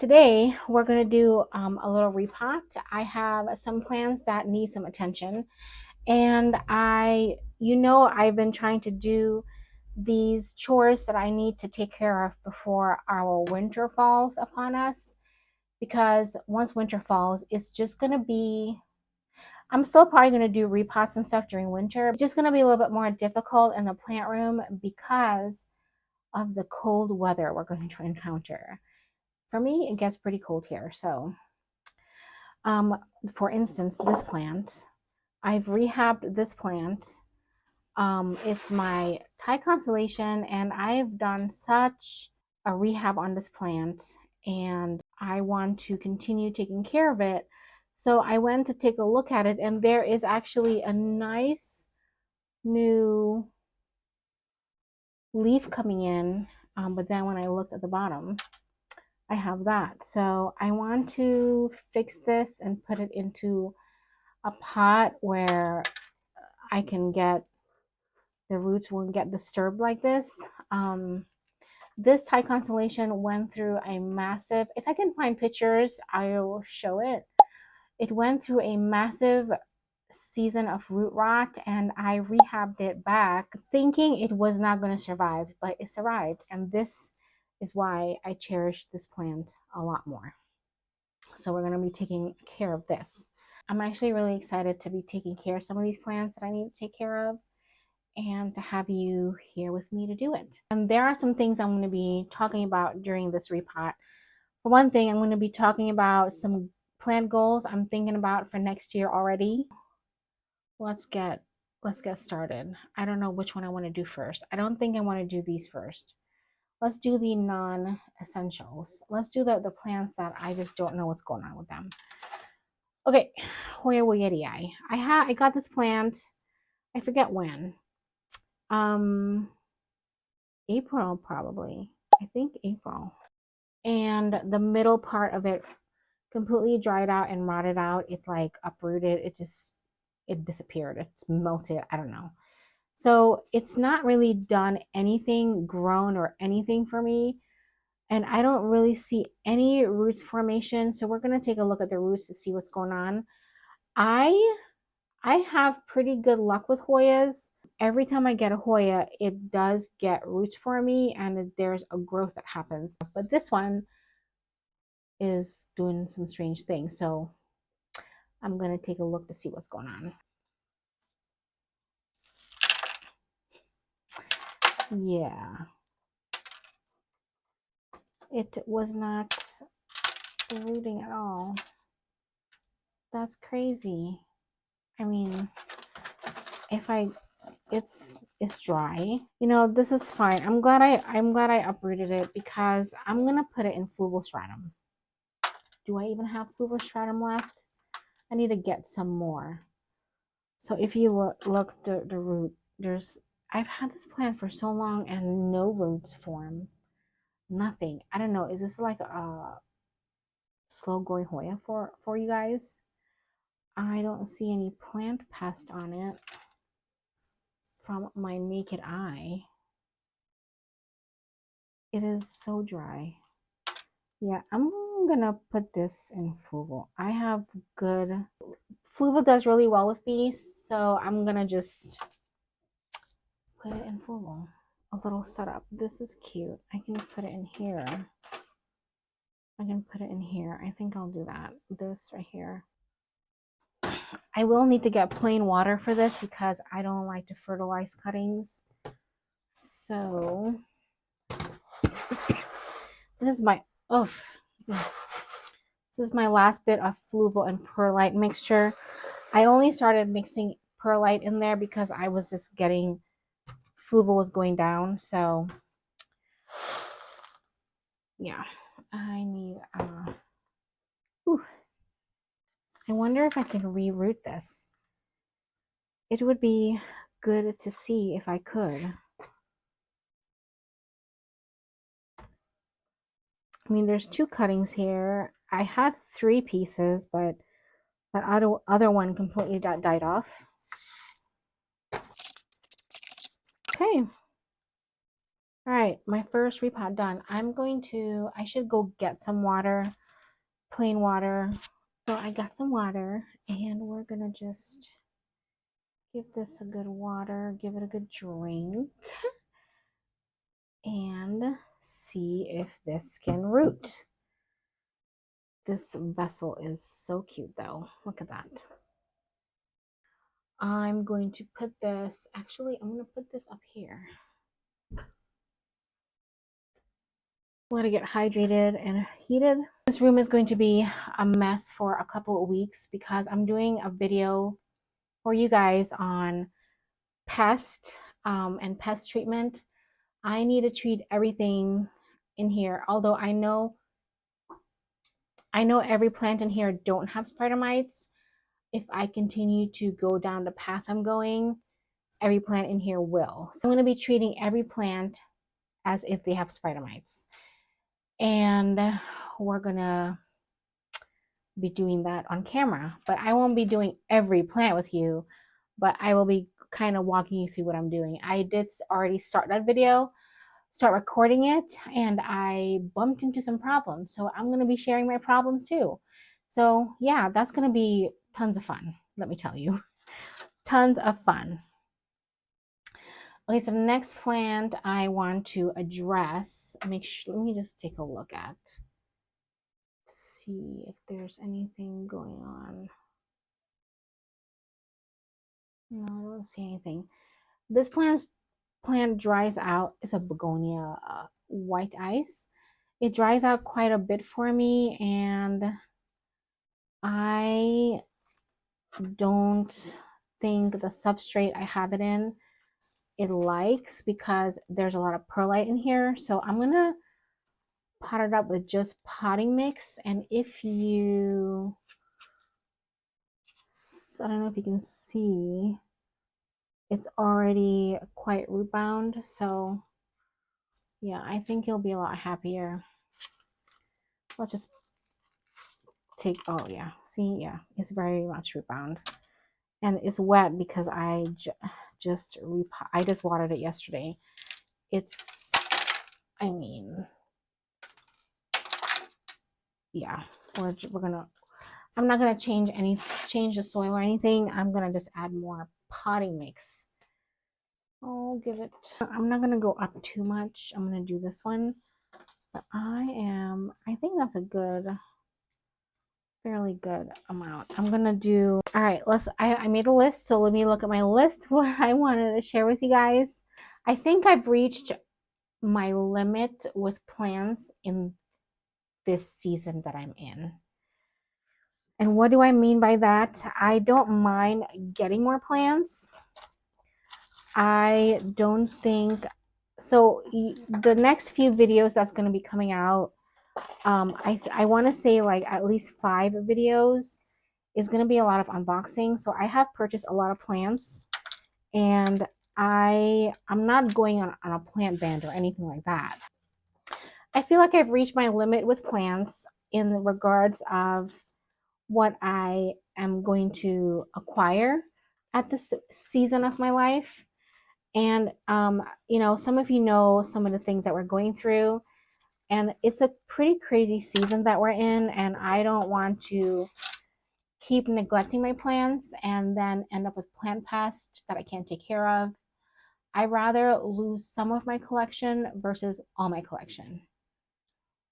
Today we're going to do a little repot. I have some plants that need some attention, and I've been trying to do these chores that I need to take care of before our winter falls upon us, because once winter falls, it's just going to be, I'm still probably going to do repots and stuff during winter. It's just going to be a little bit more difficult in the plant room because of the cold weather we're going to encounter. For me, it gets pretty cold here. So, for instance, this plant, I've rehabbed this plant. It's my Thai Constellation, and I've done such a rehab on this plant, and I want to continue taking care of it. So I went to take a look at it, and there is actually a nice new leaf coming in. But then when I looked at the bottom, I have that. So I want to fix this and put it into a pot where I can get, the roots won't get disturbed like this. This Thai Constellation went through a massive, if I can find pictures, I will show it. It went through a massive season of root rot, and I rehabbed it back thinking it was not going to survive, but it survived. And this is why I cherish this plant a lot more. So we're going to be taking care of this. I'm actually really excited to be taking care of some of these plants that I need to take care of, and to have you here with me to do it. And there are some things I'm going to be talking about during this repot. For one thing, I'm going to be talking about some plant goals I'm thinking about for next year already. Let's get started. I don't know which one I want to do first. I don't think I want to do these first. Let's do the non-essentials. Let's do the plants that I just don't know what's going on with them. Okay, Hoya Woyeti. I got this plant, I forget when. April probably. I think April. And the middle part of it completely dried out and rotted out. It's like uprooted. It disappeared. It's melted. I don't know. So it's not really done anything, grown or anything for me. And I don't really see any roots formation. So we're going to take a look at the roots to see what's going on. I have pretty good luck with Hoyas. Every time I get a Hoya, it does get roots for me, and there's a growth that happens. But this one is doing some strange things. So I'm going to take a look to see what's going on. Yeah. It was not rooting at all. That's crazy. I mean, it's dry. You know, this is fine. I'm glad I uprooted it, because I'm gonna put it in fluvostratum. Do I even have fluvostratum left? I need to get some more. So if you look the root, I've had this plant for so long and no roots form. Nothing. I don't know. Is this like a slow growing Hoya for you guys? I don't see any plant pest on it from my naked eye. It is so dry. Yeah, I'm gonna put this in Fluvo. I have good, Fluvo does really well with me, so I'm gonna just put it in Fluvo. A little setup. This is cute. I can put it in here. I can put it in here. I think I'll do that. This right here. I will need to get plain water for this because I don't like to fertilize cuttings. So this is my this is my last bit of fluval and perlite mixture. I only started mixing perlite in there because I was just getting, fluval was going down. So yeah, I need I wonder if I can reroot this. It would be good to see if I could. I mean, there's 2 cuttings here. I had 3 pieces, but that other one completely died off. Okay. All right, my first repot done. I should go get some water, plain water. So I got some water and we're gonna just give this a good water, give it a good drink, and see if this can root. This vessel is so cute though. Look at that. I'm going to put this, actually, I'm going to put this up here. Let it get hydrated and heated. This room is going to be a mess for a couple of weeks because I'm doing a video for you guys on pest and pest treatment. I need to treat everything in here, although I know every plant in here don't have spider mites. If I continue to go down the path I'm going, every plant in here will. So I'm going to be treating every plant as if they have spider mites. And we're going to be doing that on camera. But I won't be doing every plant with you, but I will be kind of walking you through what I'm doing. I did already start that video, start recording it, and I bumped into some problems. So I'm going to be sharing my problems too. So yeah, that's going to be tons of fun, let me tell you. Tons of fun. Okay, so the next plant I want to address, let me just take a look at to see if there's anything going on. No, I don't see anything. This plant dries out. It's a begonia white ice. It dries out quite a bit for me, and I don't think the substrate I have it in it likes, because there's a lot of perlite in here. So I'm gonna pot it up with just potting mix. And if you, I don't know if you can see, it's already quite root bound. So yeah, I think you'll be a lot happier. Let's just take, oh yeah, see, yeah, it's very much root bound. And it's wet because I just watered it yesterday. It's, I mean, yeah, we're gonna, I'm not gonna change the soil or anything. I'm gonna just add more potting mix. I'll give it, I'm not gonna go up too much. I'm gonna do this one, but I think that's a good, fairly good amount. I'm gonna do, all right, I made a list, so let me look at my list, what I wanted to share with you guys. I think I've reached my limit with plants in this season that I'm in. And what do I mean by that? I don't mind getting more plants. I don't think so. The next few videos that's going to be coming out, I want to say like at least 5 videos is going to be a lot of unboxing. So I have purchased a lot of plants, and I'm not going on a plant band or anything like that. I feel like I've reached my limit with plants in regards of what I am going to acquire at this season of my life. And you know, some of you know some of the things that we're going through, and it's a pretty crazy season that we're in, and I don't want to keep neglecting my plants and then end up with plant pest that I can't take care of. I'd rather lose some of my collection versus all my collection.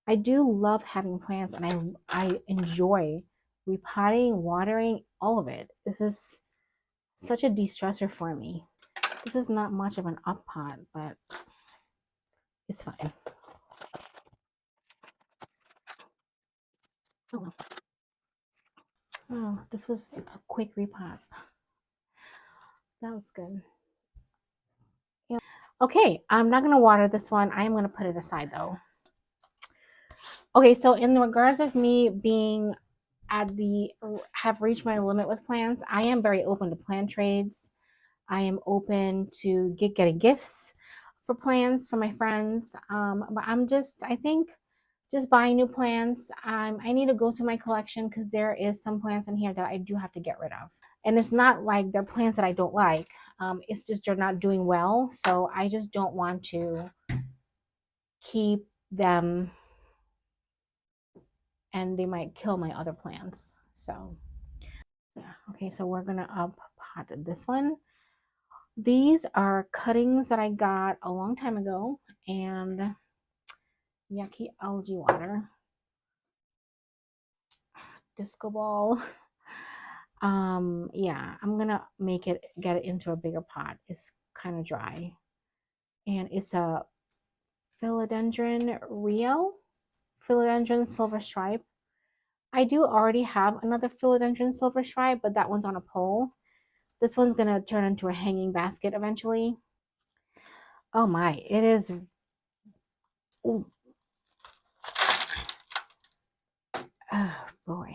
I do love having plants, and I enjoy repotting, watering, all of it. This is such a de-stressor for me. This is not much of an up pot, but it's fine. Oh, oh, this was a quick repot. That looks good. Yeah. Okay, I'm not going to water this one. I am going to put it aside though. Okay, so in regards of me being have reached my limit with plants, I am very open to plant trades. I am open to getting gifts for plants for my friends. But I think just buying new plants. I need to go through my collection because there is some plants in here that I do have to get rid of. And it's not like they're plants that I don't like. It's just they're not doing well. So I just don't want to keep them, and they might kill my other plants. So yeah, okay, so we're gonna up pot this one. These are cuttings that I got a long time ago, and yucky algae water, disco ball. Yeah, I'm gonna get it into a bigger pot. It's kind of dry, and it's a philodendron Rio, philodendron silver stripe. I do already have another philodendron silver stripe, but that one's on a pole. This one's gonna turn into a hanging basket eventually. Oh my, it is. Ooh. Oh boy.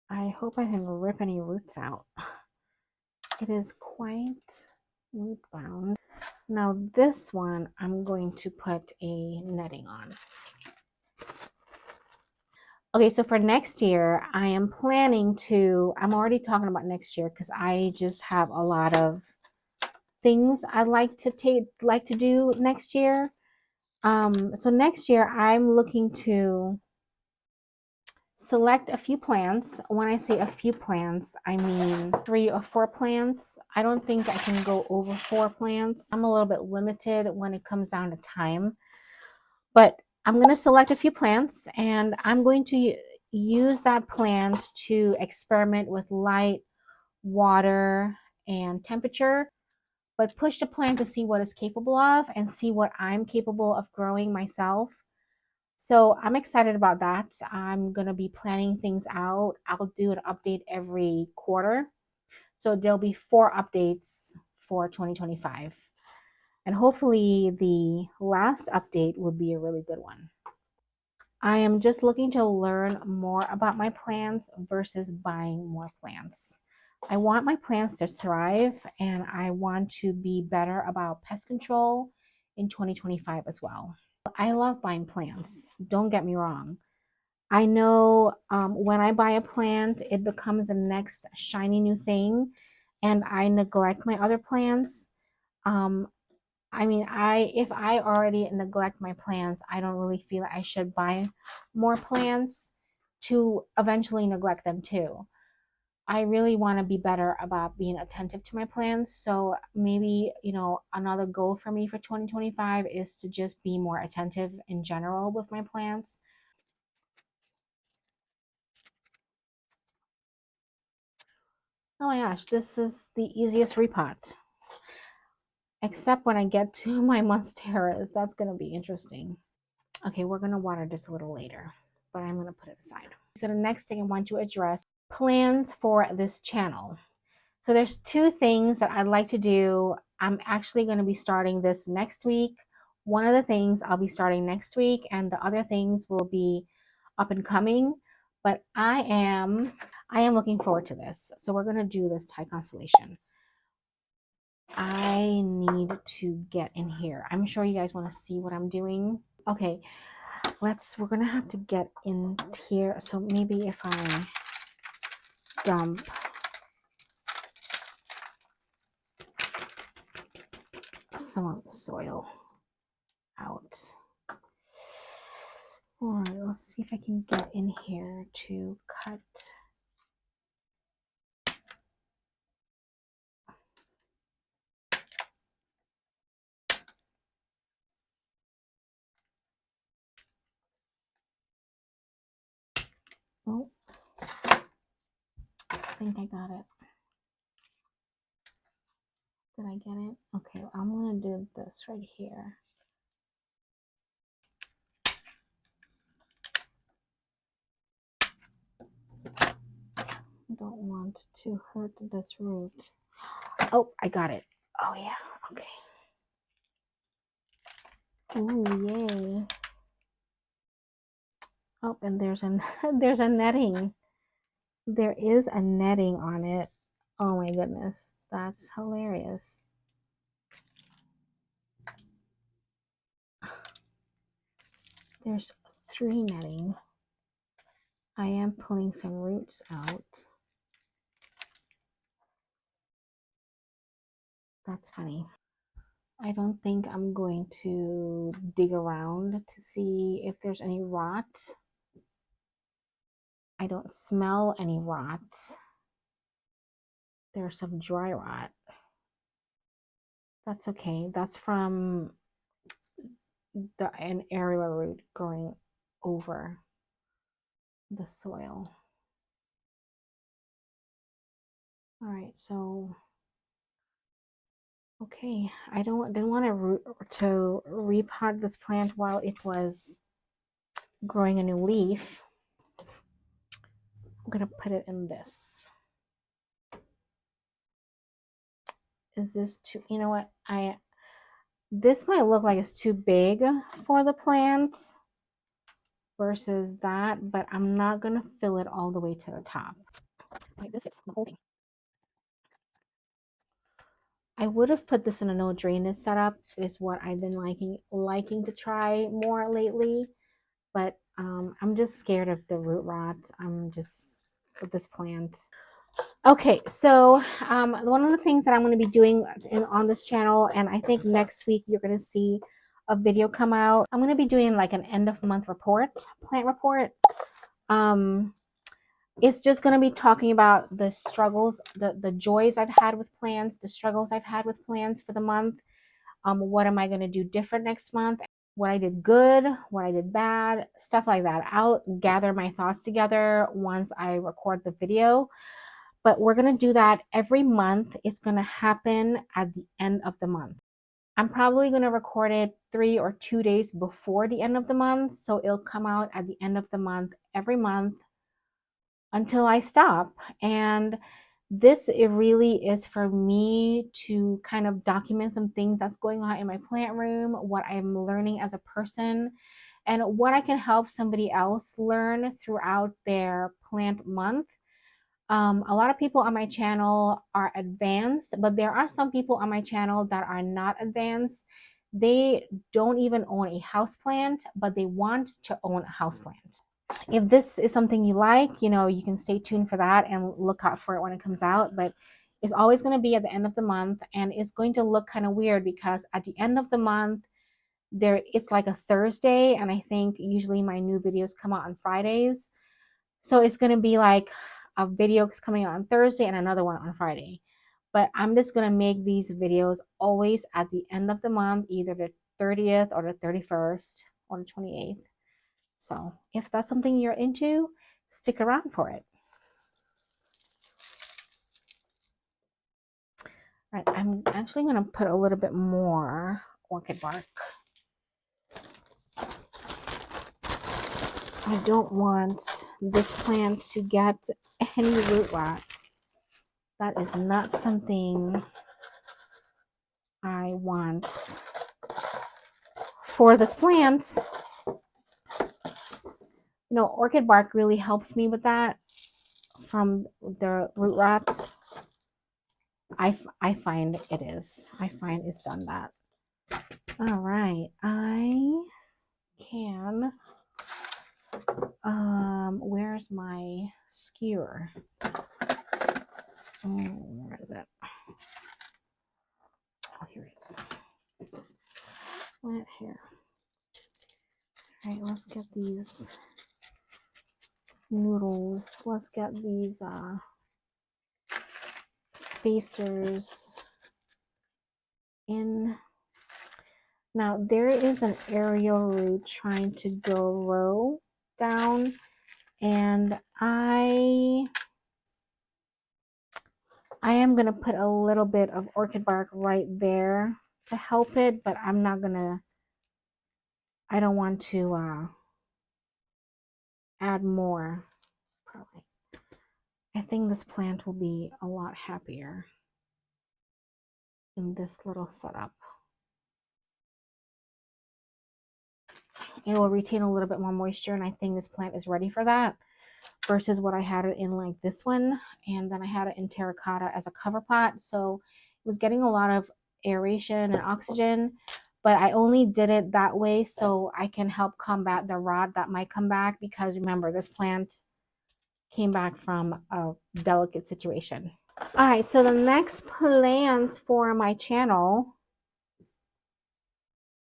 I hope I didn't rip any roots out. It is quite root bound. Now this one, I'm going to put a netting on. Okay, so for next year, I am planning to, I'm already talking about next year because I just have a lot of things I'd like to do next year. So next year I'm looking to select a few plants. When I say a few plants, I mean 3 or 4 plants. I don't think I can go over 4 plants. I'm a little bit limited when it comes down to time, but I'm going to select a few plants and I'm going to use that plant to experiment with light, water, and temperature, but push the plant to see what it's capable of and see what I'm capable of growing myself. So I'm excited about that. I'm going to be planning things out. I'll do an update every quarter. So there'll be 4 updates for 2025. And hopefully the last update will be a really good one. I am just looking to learn more about my plants versus buying more plants. I want my plants to thrive and I want to be better about pest control in 2025 as well. I love buying plants, don't get me wrong. I know when I buy a plant, it becomes the next shiny new thing and I neglect my other plants. Um, I mean, if I already neglect my plants, I don't really feel like I should buy more plants to eventually neglect them too. I really want to be better about being attentive to my plants. So maybe, another goal for me for 2025 is to just be more attentive in general with my plants. Oh my gosh, this is the easiest repot. Except when I get to my monsteras, that's going to be interesting. Okay, we're going to water this a little later, but I'm going to put it aside. So the next thing I want to address, plans for this channel. So there's 2 things that I'd like to do. I'm actually going to be starting this next week. One of the things I'll be starting next week and the other things will be up and coming, but I am looking forward to this. So we're going to do this Thai Constellation. I need to get in here. I'm sure you guys want to see what I'm doing. Okay, we're gonna have to get in here. So maybe if I dump some of the soil out. All right, let's see if I can get in here to cut. Oh, I think I got it. Did I get it? Okay, I'm gonna do this right here. I don't want to hurt this root. Oh, I got it. Oh yeah, okay. Oh yay. Oh, and there's there's a netting. There is a netting on it. Oh my goodness, that's hilarious. There's 3 netting. I am pulling some roots out. That's funny. I don't think I'm going to dig around to see if there's any rot. I don't smell any rot. There's some dry rot. That's okay. That's from an aerial root going over the soil. All right, so okay, I didn't want to repot this plant while it was growing a new leaf. I'm gonna put it in this. Is this too? You know what? This might look like it's too big for the plant versus that, but I'm not gonna fill it all the way to the top. Like this fits the whole thing. I would have put this in a no drainage setup. Is what I've been liking to try more lately, but I'm just scared of the root rot. I'm just with this plant. Okay, so one of the things that I'm going to be doing on this channel, and I think next week you're going to see a video come out. I'm going to be doing like an end of month report, plant report. It's just going to be talking about the struggles, the joys I've had with plants, the struggles I've had with plants for the month. What am I going to do different next month? What I did good, what I did bad, stuff like that. I'll gather my thoughts together once I record the video. But we're going to do that every month. It's going to happen at the end of the month. I'm probably going to record it 3 or 2 days before the end of the month. So it'll come out at the end of the month every month until I stop. And this, it really is for me to kind of document some things that's going on in my plant room, what I'm learning as a person, and what I can help somebody else learn throughout their plant month. A lot of people on my channel are advanced, but there are some people on my channel that are not advanced. They don't even own a houseplant, but they want to own a houseplant. If this is something you like, you can stay tuned for that and look out for it when it comes out. But it's always going to be at the end of the month, and it's going to look kind of weird because at the end of the month, it's like a Thursday, and I think usually my new videos come out on Fridays. So it's going to be like a video coming out on Thursday and another one on Friday. But I'm just going to make these videos always at the end of the month, either the 30th or the 31st or the 28th. So if that's something you're into, stick around for it. All right, I'm actually going to put a little bit more orchid bark. I don't want this plant to get any root rot. That is not something I want for this plant. Orchid bark really helps me with that from the root rot. I find it is. I find it's done that. All right, I can. Where's my skewer? Where is it? Oh, here it is. Right here. All right, let's get these noodles. Let's get these spacers in. Now there is an aerial root trying to grow down, and I am going to put a little bit of orchid bark right there to help it, but I don't want to add more. Probably. I think this plant will be a lot happier in this little setup. It will retain a little bit more moisture, and I think this plant is ready for that versus what I had it in like this one, and then I had it in terracotta as a cover pot, so it was getting a lot of aeration and oxygen, but I only did it that way so I can help combat the rot that might come back, because remember, this plant came back from a delicate situation. All right, so the next plants for my channel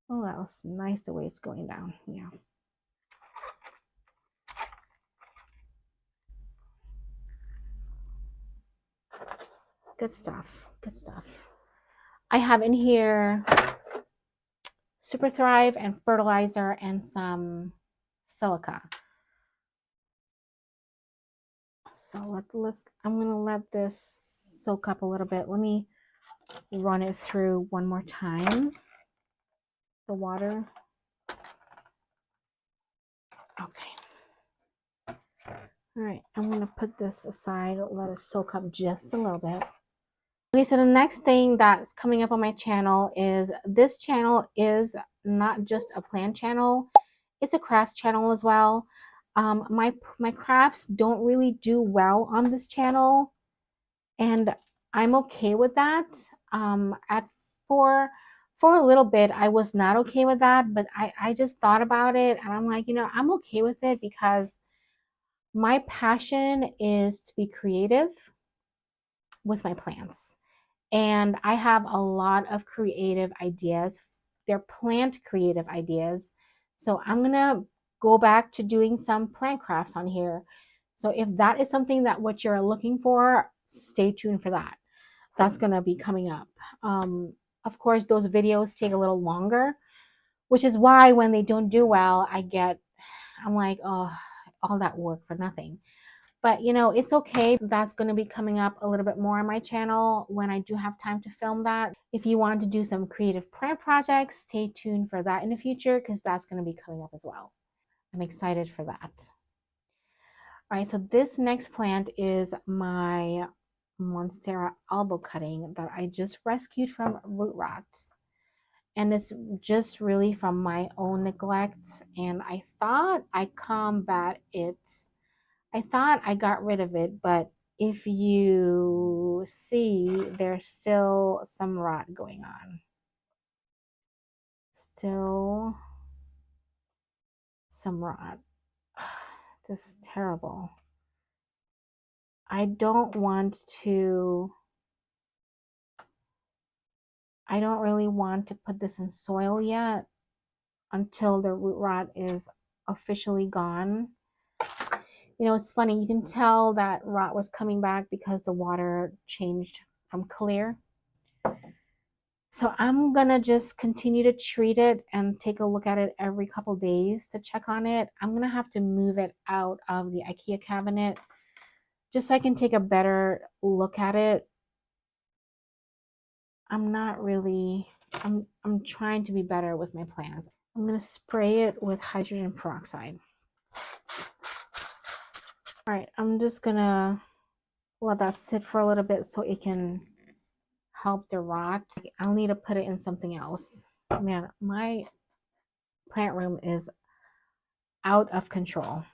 Oh, that's nice the way it's going down. Yeah. Good stuff. Good stuff. I have in here Super Thrive and fertilizer and some silica. So I'm gonna let this soak up a little bit. Let me run it through one more time. The water. Okay. All right, I'm gonna put this aside, let it soak up just a little bit. Okay, so the next thing that's coming up on my channel is this channel is not just a plant channel, it's a crafts channel as well. My crafts don't really do well on this channel, and I'm okay with that. At for a little bit, I was not okay with that, but I just thought about it and I'm like, I'm okay with it because my passion is to be creative with my plants. And I have a lot of creative ideas. They're plant creative ideas. So I'm going to go back to doing some plant crafts on here. So if that is something that what you're looking for, stay tuned for that. That's going to be coming up. Of course, those videos take a little longer, which is why when they don't do well, I'm like, oh, all that work for nothing. But it's okay. That's going to be coming up a little bit more on my channel when I do have time to film that. If you want to do some creative plant projects, stay tuned for that in the future because that's going to be coming up as well. I'm excited for that. All right, so this next plant is my Monstera Albo cutting that I just rescued from root rot. And it's just really from my own neglect. And I thought I combat it. I thought I got rid of it, but if you see, there's still some rot going on. Still some rot. This is terrible. I don't really want to put this in soil yet until the root rot is officially gone. It's funny, you can tell that rot was coming back because the water changed from clear. So I'm gonna just continue to treat it and take a look at it every couple days to check on it. I'm gonna have to move it out of the IKEA cabinet just so I can take a better look at it. I'm trying to be better with my plants. I'm gonna spray it with hydrogen peroxide. All right, I'm just gonna let that sit for a little bit so it can help the rot. I'll need to put it in something else. Man, my plant room is out of control.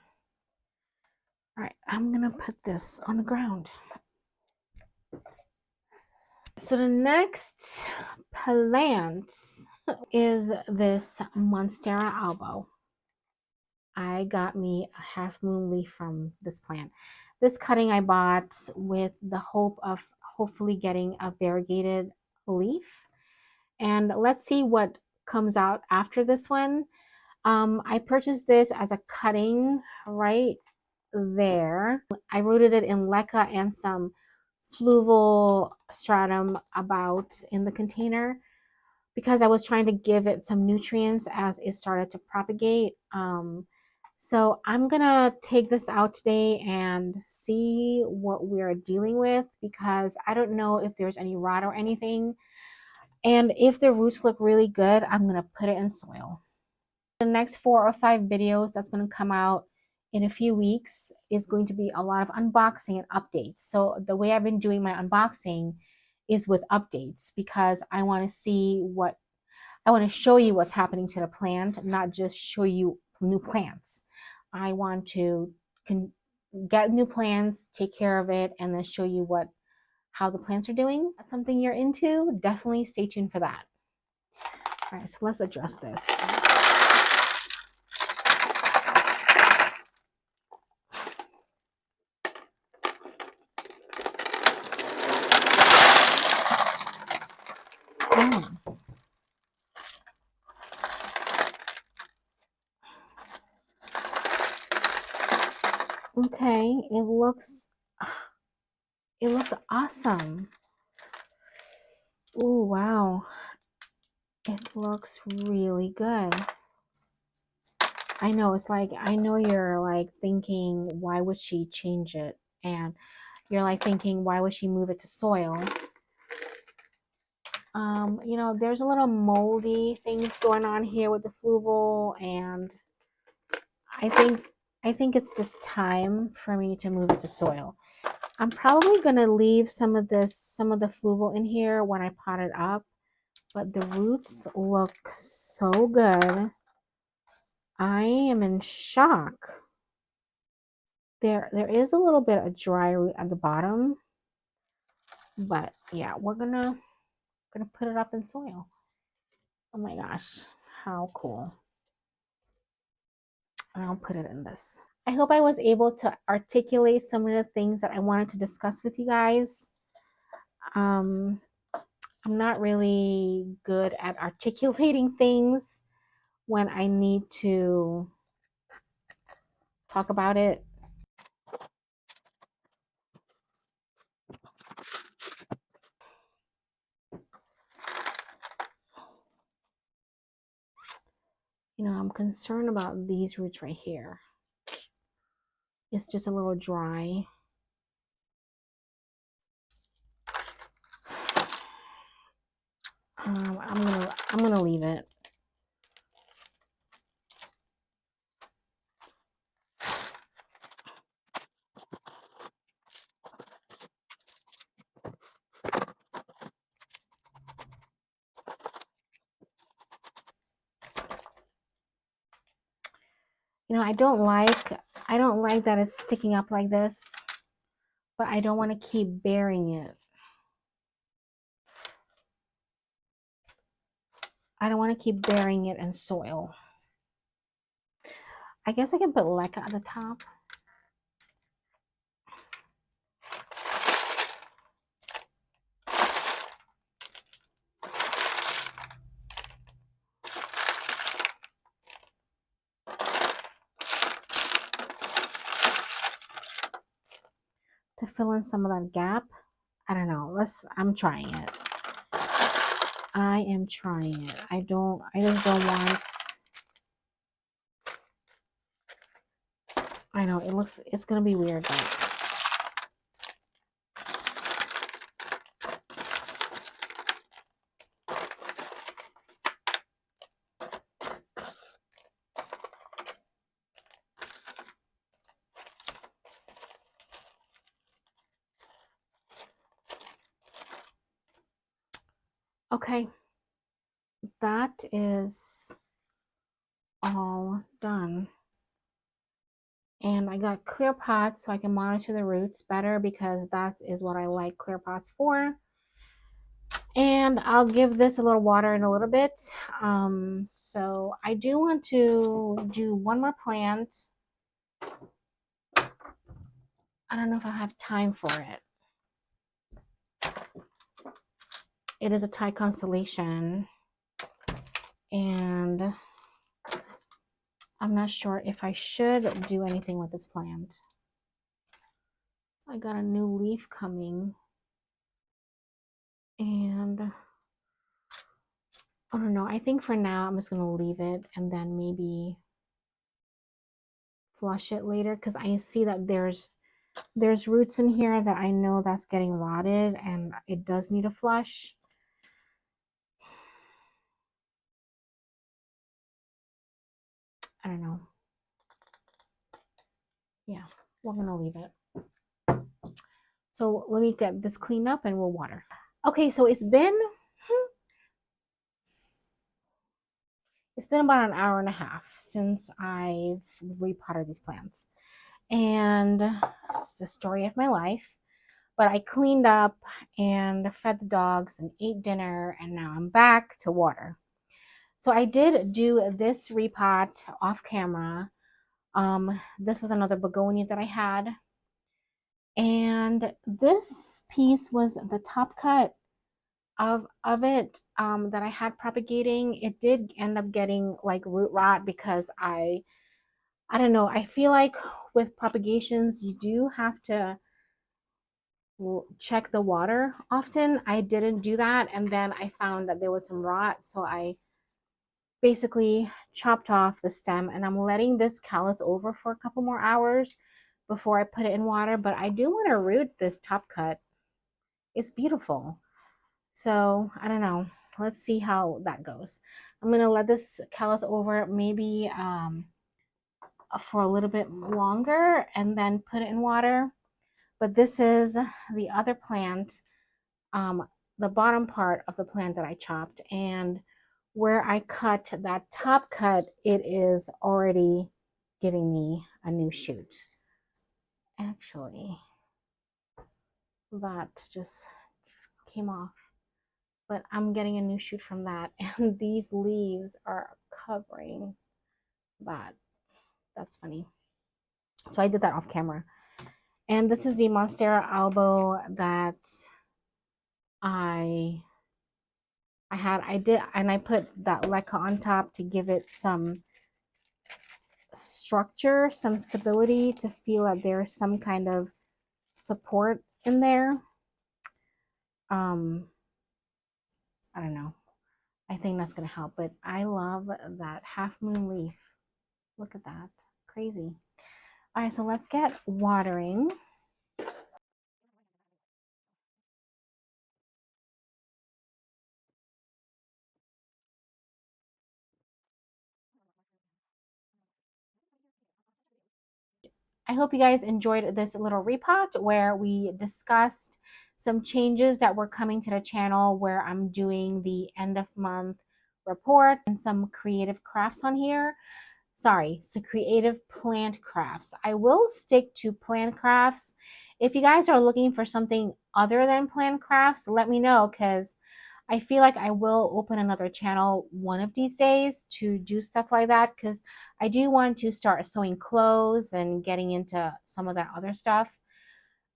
All right, I'm gonna put this on the ground. So the next plant is this Monstera Albo. I got me a half moon leaf from this plant. This cutting I bought with the hope of hopefully getting a variegated leaf. And let's see what comes out after this one. I purchased this as a cutting right there. I rooted it in leca and some fluval stratum about in the container because I was trying to give it some nutrients as it started to propagate. So I'm gonna take this out today and see what we're dealing with because I don't know if there's any rot or anything. And if the roots look really good, I'm gonna put it in soil. The next 4 or 5 videos that's going to come out in a few weeks is going to be a lot of unboxing and updates. So the way I've been doing my unboxing is with updates because I want to show you what's happening to the plant, not just show you new plants. I want to get new plants, take care of it, and then show you how the plants are doing. That's something you're into, definitely stay tuned for that. All right, so let's address this. Okay, it looks awesome. Oh, wow. It looks really good. I know, it's like, I know you're like thinking, why would she change it? And you're like thinking, why would she move it to soil? You know, there's a little moldy things going on here with the fluval, and I think I think it's just time for me to move it to soil. I'm probably gonna leave some of the fluval in here when I pot it up, but the roots look so good. I am in shock. There is a little bit of dry root at the bottom, but yeah, we're gonna put it up in soil. Oh my gosh, how cool. I'll put it in this. I hope I was able to articulate some of the things that I wanted to discuss with you guys. Um, I'm not really good at articulating things when I need to talk about it. You know, I'm concerned about these roots right here. It's just a little dry. I'm gonna leave it. You know, I don't like that it's sticking up like this, but I don't want to keep burying it. I don't want to keep burying it in soil. I guess I can put leca at the top. To fill in some of that gap. I don't know. I'm trying it. I am trying it. I just don't want, I know it's gonna be weird, but okay. That is all done. And I got clear pots so I can monitor the roots better, because that is what I like clear pots for. And I'll give this a little water in a little bit. So I do want to do one more plant. I don't know if I have time for it. It is a Thai Constellation, and I'm not sure if I should do anything with this plant. I got a new leaf coming, and I don't know. I think for now I'm just going to leave it and then maybe flush it later, because I see that there's roots in here that I know that's getting rotted and it does need a flush. I don't know. Yeah, we're gonna leave it. So let me get this cleaned up and we'll water. Okay, so it's been about an hour and a half since I've repotted these plants, and it's the story of my life. But I cleaned up and fed the dogs and ate dinner, and now I'm back to water. So I did do this repot off camera. This was another begonia that I had, and this piece was the top cut of it that I had propagating. It did end up getting like root rot because I I don't know. I feel like with propagations, you do have to check the water often. I didn't do that, and then I found that there was some rot, so I basically chopped off the stem, and I'm letting this callus over for a couple more hours before I put it in water. But I do want to root this top cut. It's beautiful. So I don't know. Let's see how that goes. I'm gonna let this callus over maybe for a little bit longer and then put it in water. But this is the other plant, the bottom part of the plant that I chopped, and where I cut that top cut, it is already giving me a new shoot. Actually, that just came off, but I'm getting a new shoot from that, and these leaves are covering that. That's funny. So I did that off camera. And this is the Monstera Albo that I I put that leca on top to give it some structure, some stability, to feel that there's some kind of support in there. I don't know. I think that's gonna help, but I love that half moon leaf. Look at that. Crazy. All right, so let's get watering. I hope you guys enjoyed this little repot where we discussed some changes that were coming to the channel, where I'm doing the end of month report and some creative crafts on here. Sorry, so creative plant crafts. I will stick to plant crafts. If you guys are looking for something other than plant crafts, let me know, because I feel like I will open another channel one of these days to do stuff like that, because I do want to start sewing clothes and getting into some of that other stuff.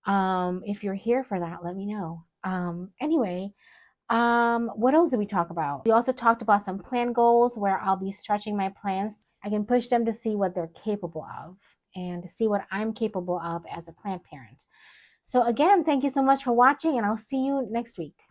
If you're here for that, let me know. Anyway, what else did we talk about? We also talked about some plant goals where I'll be stretching my plants. I can push them to see what they're capable of and to see what I'm capable of as a plant parent. So again, thank you so much for watching, and I'll see you next week.